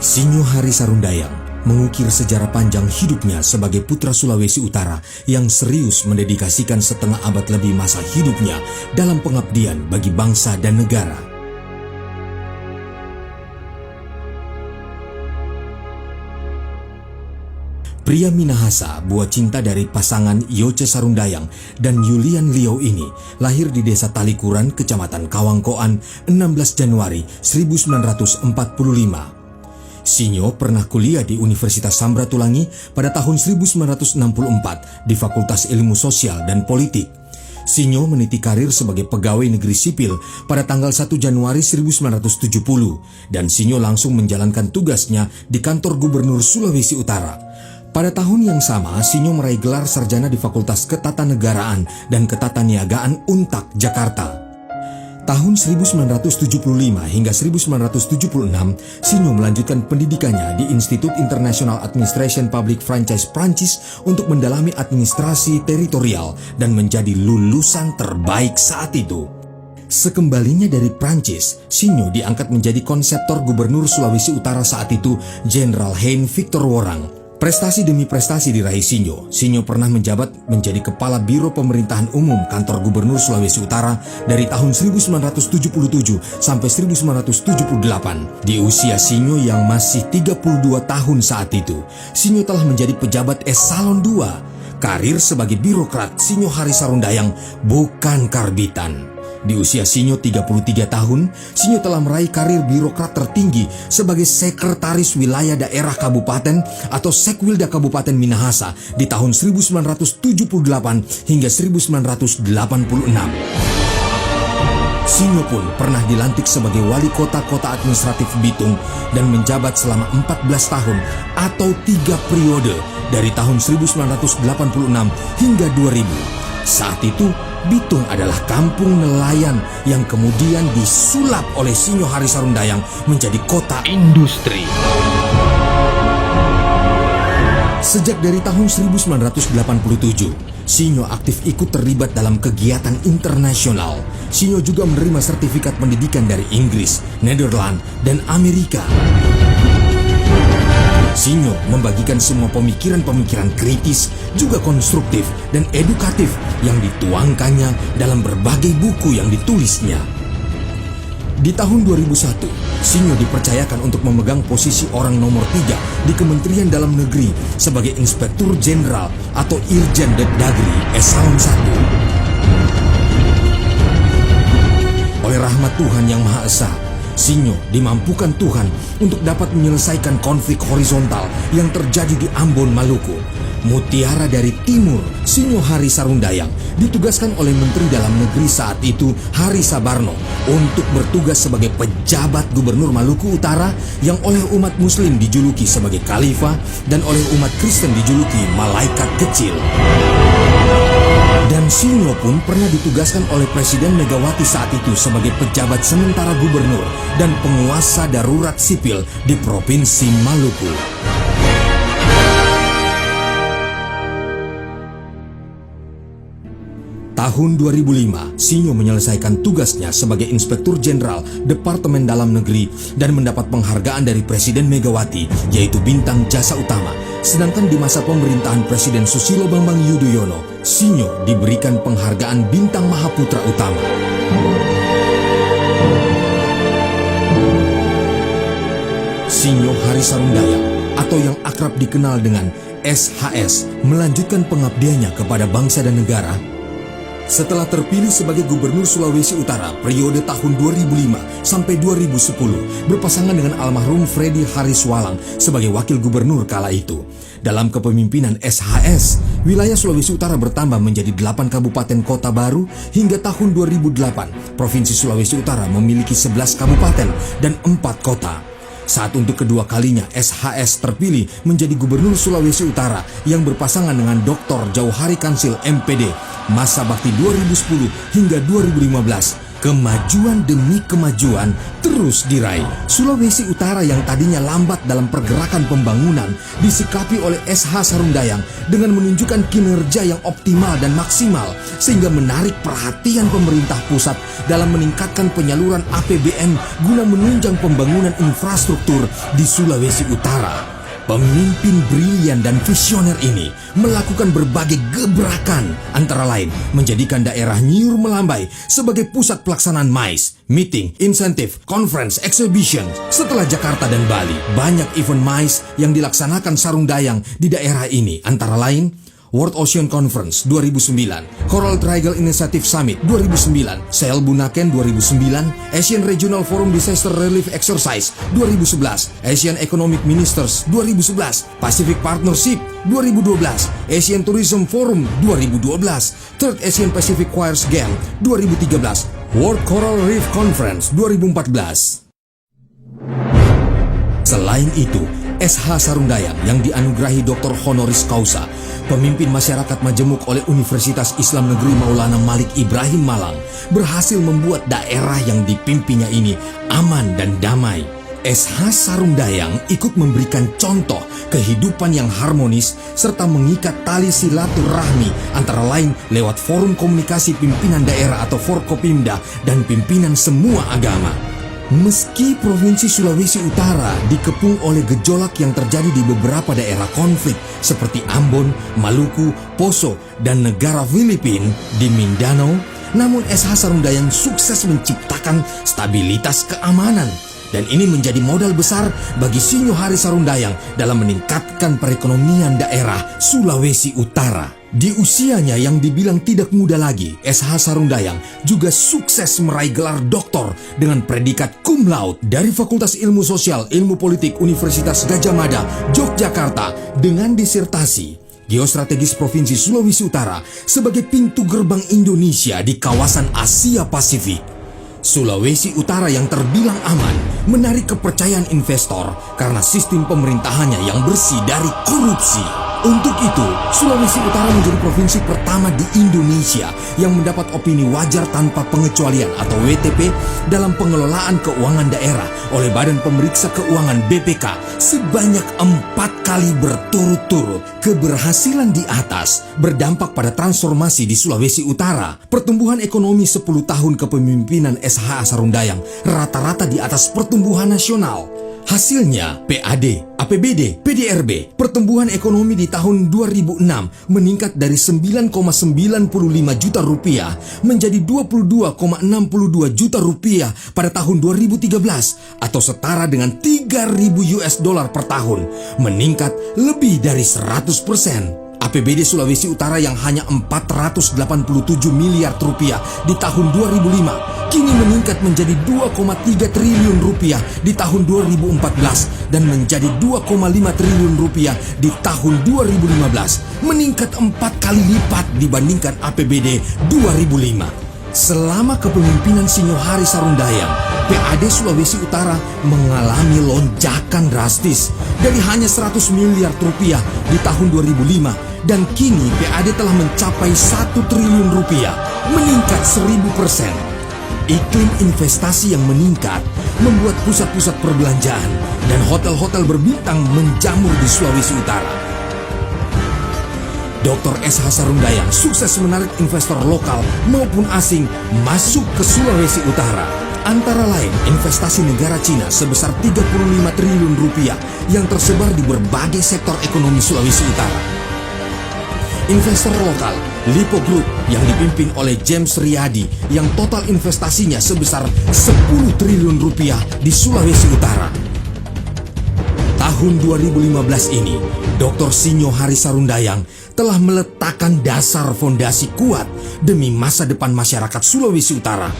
Sinyo Hari Sarundayang mengukir sejarah panjang hidupnya sebagai putra Sulawesi Utara yang serius mendedikasikan setengah abad lebih masa hidupnya dalam pengabdian bagi bangsa dan negara. Pria Minahasa, buah cinta dari pasangan Yoce Sarundayang dan Yulian Liau ini lahir di desa Talikuran, Kecamatan Kawangkoan, 16 Januari 1945. Sinyo pernah kuliah di Universitas Samratulangi pada tahun 1964 di Fakultas Ilmu Sosial dan Politik. Sinyo meniti karir sebagai pegawai negeri sipil pada tanggal 1 Januari 1970 dan Sinyo langsung menjalankan tugasnya di kantor Gubernur Sulawesi Utara. Pada tahun yang sama, Sinyo meraih gelar sarjana di Fakultas Ketatanegaraan dan Ketataniagaan UNTAK Jakarta. Tahun 1975 hingga 1976, Sinyo melanjutkan pendidikannya di Institut International Administration Public Franchise Prancis untuk mendalami administrasi teritorial dan menjadi lulusan terbaik saat itu. Sekembalinya dari Prancis, Sinyo diangkat menjadi konseptor Gubernur Sulawesi Utara saat itu, Jenderal Hein Victor Worang. Prestasi demi prestasi diraih Sinyo. Sinyo pernah menjabat menjadi Kepala Biro Pemerintahan Umum Kantor Gubernur Sulawesi Utara dari tahun 1977 sampai 1978. Di usia Sinyo yang masih 32 tahun saat itu, Sinyo telah menjadi pejabat eselon 2. Karir sebagai birokrat Sinyo Hari Sarundayang bukan karbitan. Di usia Sinyo 33 tahun, Sinyo telah meraih karir birokrat tertinggi sebagai Sekretaris Wilayah Daerah Kabupaten atau Sekwilda Kabupaten Minahasa di tahun 1978 hingga 1986. Sinyo pun pernah dilantik sebagai Wali Kota Administratif Bitung dan menjabat selama 14 tahun atau 3 periode dari tahun 1986 hingga 2000. Saat itu, Bitung adalah kampung nelayan yang kemudian disulap oleh Sinyo Hari Sarundayang menjadi kota industri. Sejak dari tahun 1987, Sinyo aktif ikut terlibat dalam kegiatan internasional. Sinyo juga menerima sertifikat pendidikan dari Inggris, Nederland, dan Amerika. Sinyo membagikan semua pemikiran-pemikiran kritis, juga konstruktif dan edukatif yang dituangkannya dalam berbagai buku yang ditulisnya. Di tahun 2001, Sinyo dipercayakan untuk memegang posisi orang nomor 3 di Kementerian Dalam Negeri sebagai Inspektur Jenderal atau Irjen Dagri Eselon 1. Oleh rahmat Tuhan Yang Maha Esa, Sinyo dimampukan Tuhan untuk dapat menyelesaikan konflik horizontal yang terjadi di Ambon, Maluku. Mutiara dari Timur, Sinyo Hari Sarundayang ditugaskan oleh Menteri Dalam Negeri saat itu, Hari Sabarno, untuk bertugas sebagai pejabat Gubernur Maluku Utara yang oleh umat Muslim dijuluki sebagai Khalifah dan oleh umat Kristen dijuluki Malaikat Kecil. Dan Sinyo pun pernah ditugaskan oleh Presiden Megawati saat itu sebagai pejabat sementara gubernur dan penguasa darurat sipil di Provinsi Maluku. Tahun 2005, Sinyo menyelesaikan tugasnya sebagai Inspektur Jenderal Departemen Dalam Negeri dan mendapat penghargaan dari Presiden Megawati, yaitu Bintang Jasa Utama. Sedangkan di masa pemerintahan Presiden Susilo Bambang Yudhoyono, Sinyo diberikan penghargaan Bintang Mahaputra Utama. Sinyo Hari Sarundayang atau yang akrab dikenal dengan SHS melanjutkan pengabdiannya kepada bangsa dan negara. Setelah terpilih sebagai Gubernur Sulawesi Utara periode tahun 2005 sampai 2010, berpasangan dengan almarhum Freddy Hariswalang sebagai Wakil Gubernur kala itu. Dalam kepemimpinan SHS, wilayah Sulawesi Utara bertambah menjadi 8 kabupaten kota baru hingga tahun 2008. Provinsi Sulawesi Utara memiliki 11 kabupaten dan 4 kota. Saat untuk kedua kalinya SHS terpilih menjadi Gubernur Sulawesi Utara yang berpasangan dengan Dr. Jauhari Kansil MPD masa bakti 2010 hingga 2015. Kemajuan demi kemajuan terus diraih. Sulawesi Utara yang tadinya lambat dalam pergerakan pembangunan disikapi oleh SH Sarundayang dengan menunjukkan kinerja yang optimal dan maksimal sehingga menarik perhatian pemerintah pusat dalam meningkatkan penyaluran APBN guna menunjang pembangunan infrastruktur di Sulawesi Utara. Pemimpin brilian dan visioner ini melakukan berbagai gebrakan, antara lain menjadikan daerah Nyur Melambai sebagai pusat pelaksanaan MICE, Meeting, Incentive, Conference, Exhibition. Setelah Jakarta dan Bali, banyak event MICE yang dilaksanakan Sarundayang di daerah ini, antara lain World Ocean Conference 2009, Coral Triangle Initiative Summit 2009, Sail Bunaken 2009, Asian Regional Forum Disaster Relief Exercise 2011, Asian Economic Ministers 2011, Pacific Partnership 2012, Asian Tourism Forum 2012, Third Asian Pacific Choirs Game 2013, World Coral Reef Conference 2014. Selain itu, SH Sarundayang yang dianugerahi Dr. Honoris Causa, pemimpin masyarakat majemuk oleh Universitas Islam Negeri Maulana Malik Ibrahim Malang, berhasil membuat daerah yang dipimpinnya ini aman dan damai. SH Sarundayang ikut memberikan contoh kehidupan yang harmonis serta mengikat tali silaturahmi antara lain lewat forum komunikasi pimpinan daerah atau Forkopimda dan pimpinan semua agama. Meski Provinsi Sulawesi Utara dikepung oleh gejolak yang terjadi di beberapa daerah konflik seperti Ambon, Maluku, Poso, dan negara Filipina di Mindanao, namun SH Sarundayang sukses menciptakan stabilitas keamanan. Dan ini menjadi modal besar bagi Sinyo Hari Sarundayang dalam meningkatkan perekonomian daerah Sulawesi Utara. Di usianya yang dibilang tidak muda lagi, SH Sarundayang juga sukses meraih gelar doktor dengan predikat cum laude dari Fakultas Ilmu Sosial Ilmu Politik Universitas Gadjah Mada, Yogyakarta dengan disertasi Geostrategis Provinsi Sulawesi Utara sebagai pintu gerbang Indonesia di kawasan Asia Pasifik. Sulawesi Utara yang terbilang aman menarik kepercayaan investor karena sistem pemerintahannya yang bersih dari korupsi. Untuk itu, Sulawesi Utara menjadi provinsi pertama di Indonesia yang mendapat opini wajar tanpa pengecualian atau WTP dalam pengelolaan keuangan daerah oleh Badan Pemeriksa Keuangan BPK sebanyak 4 kali berturut-turut. Keberhasilan di atas berdampak pada transformasi di Sulawesi Utara. Pertumbuhan ekonomi 10 tahun kepemimpinan SH Sarundayang rata-rata di atas pertumbuhan nasional. Hasilnya, PAD, APBD, PDRB, pertumbuhan ekonomi di tahun 2006 meningkat dari 9,95 juta rupiah menjadi 22,62 juta rupiah pada tahun 2013 atau setara dengan 3.000 US dollar per tahun, meningkat lebih dari 100%. APBD Sulawesi Utara yang hanya 487 miliar rupiah di tahun 2005 kini meningkat menjadi 2,3 triliun rupiah di tahun 2014 dan menjadi 2,5 triliun rupiah di tahun 2015, meningkat 4 kali lipat dibandingkan APBD 2005. Selama kepemimpinan Sinyo Hari Sarundayang, PAD Sulawesi Utara mengalami lonjakan drastis dari hanya 100 miliar rupiah di tahun 2005 dan kini PAD telah mencapai 1 triliun rupiah, meningkat 1000%. Iklim investasi yang meningkat membuat pusat-pusat perbelanjaan dan hotel-hotel berbintang menjamur di Sulawesi Utara. Dr. SH Sarundayang sukses menarik investor lokal maupun asing masuk ke Sulawesi Utara. Antara lain investasi negara Cina sebesar 35 triliun rupiah yang tersebar di berbagai sektor ekonomi Sulawesi Utara. Investor lokal Lipo Group yang dipimpin oleh James Riyadi yang total investasinya sebesar 10 triliun rupiah di Sulawesi Utara. Tahun 2015 ini, Dr. Sinyo Hari Sarundayang telah meletakkan dasar fondasi kuat demi masa depan masyarakat Sulawesi Utara.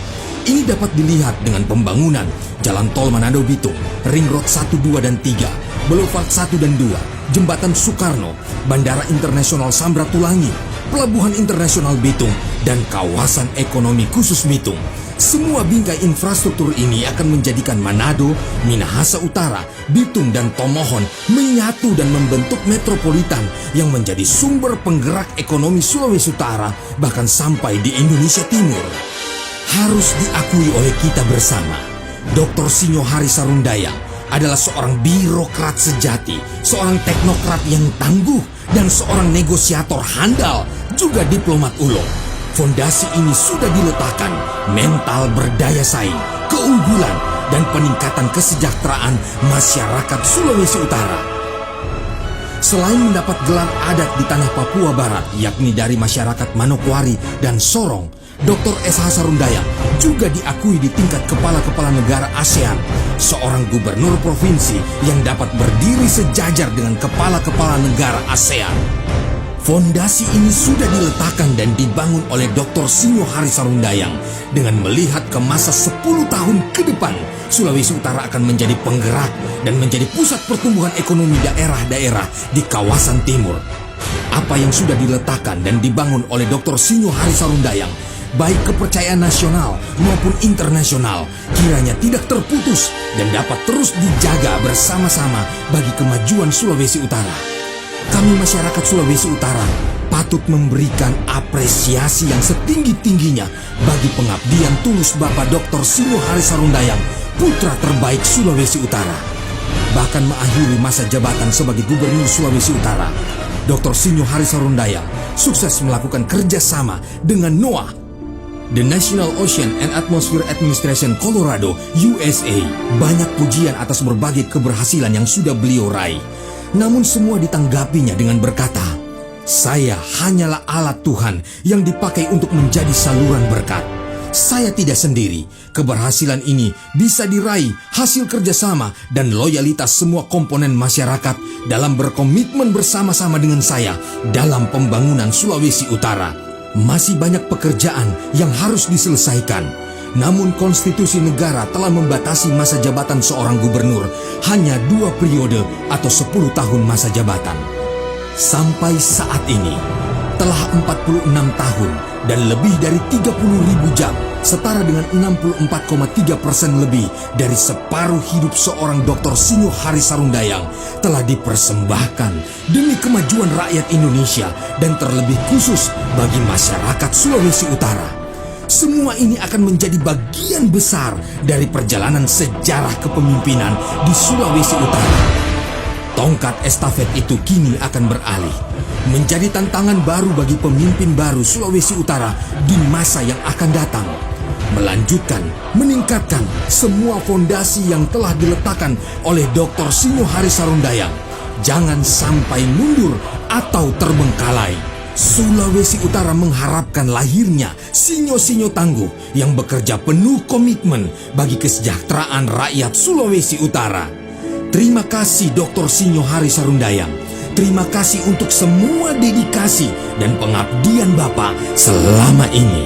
Ini dapat dilihat dengan pembangunan Jalan Tol Manado Bitung, Ring Road 1, 2, dan 3, Boulevard 1 dan 2, Jembatan Soekarno, Bandara Internasional Samratulangi, Pelabuhan Internasional Bitung, dan kawasan ekonomi khusus Bitung. Semua bingkai infrastruktur ini akan menjadikan Manado, Minahasa Utara, Bitung, dan Tomohon menyatu dan membentuk metropolitan yang menjadi sumber penggerak ekonomi Sulawesi Utara bahkan sampai di Indonesia Timur. Harus diakui oleh kita bersama, Dr. Sinyo Hari Sarundayang adalah seorang birokrat sejati, seorang teknokrat yang tangguh, dan seorang negosiator handal, juga diplomat ulung. Fondasi ini sudah diletakkan, mental berdaya saing, keunggulan, dan peningkatan kesejahteraan masyarakat Sulawesi Utara. Selain mendapat gelar adat di tanah Papua Barat, yakni dari masyarakat Manokwari dan Sorong, Dr. S.H. Sarundayang juga diakui di tingkat kepala-kepala negara ASEAN, seorang gubernur provinsi yang dapat berdiri sejajar dengan kepala-kepala negara ASEAN. Fondasi ini sudah diletakkan dan dibangun oleh Dr. Sinyo Hari Sarundayang dengan melihat ke masa 10 tahun ke depan, Sulawesi Utara akan menjadi penggerak dan menjadi pusat pertumbuhan ekonomi daerah-daerah di kawasan timur. Apa yang sudah diletakkan dan dibangun oleh Dr. Sinyo Hari Sarundayang, baik kepercayaan nasional maupun internasional, kiranya tidak terputus dan dapat terus dijaga bersama-sama bagi kemajuan Sulawesi Utara. Kami masyarakat Sulawesi Utara patut memberikan apresiasi yang setinggi-tingginya bagi pengabdian tulus Bapak Dr. Sinyo Hari Sarundayang, putra terbaik Sulawesi Utara. Bahkan mengakhiri masa jabatan sebagai Gubernur Sulawesi Utara, Dr. Sinyo Hari Sarundayang sukses melakukan kerjasama dengan NOAA, The National Ocean and Atmosphere Administration Colorado, USA. Banyak pujian atas berbagai keberhasilan yang sudah beliau raih. Namun semua ditanggapinya dengan berkata, "Saya hanyalah alat Tuhan yang dipakai untuk menjadi saluran berkat. Saya tidak sendiri. Keberhasilan ini bisa diraih hasil kerjasama dan loyalitas semua komponen masyarakat dalam berkomitmen bersama-sama dengan saya dalam pembangunan Sulawesi Utara. Masih banyak pekerjaan yang harus diselesaikan. Namun konstitusi negara telah membatasi masa jabatan seorang gubernur hanya 2 periode atau 10 tahun masa jabatan. Sampai saat ini, telah 46 tahun dan lebih dari 30.000 jam, setara dengan 64,3% lebih dari separuh hidup seorang Dr. Sinyo Hari Sarundayang telah dipersembahkan demi kemajuan rakyat Indonesia dan terlebih khusus bagi masyarakat Sulawesi Utara. Semua ini akan menjadi bagian besar dari perjalanan sejarah kepemimpinan di Sulawesi Utara. Tongkat estafet itu kini akan beralih, menjadi tantangan baru bagi pemimpin baru Sulawesi Utara di masa yang akan datang. Melanjutkan, meningkatkan semua fondasi yang telah diletakkan oleh Dr. Sinyo Hari Sarundayang. Jangan sampai mundur atau terbengkalai. Sulawesi Utara mengharapkan lahirnya sinyo-sinyo tangguh yang bekerja penuh komitmen bagi kesejahteraan rakyat Sulawesi Utara. Terima kasih Dr. Sinyo Hari Sarundayang. Terima kasih untuk semua dedikasi dan pengabdian Bapak selama ini.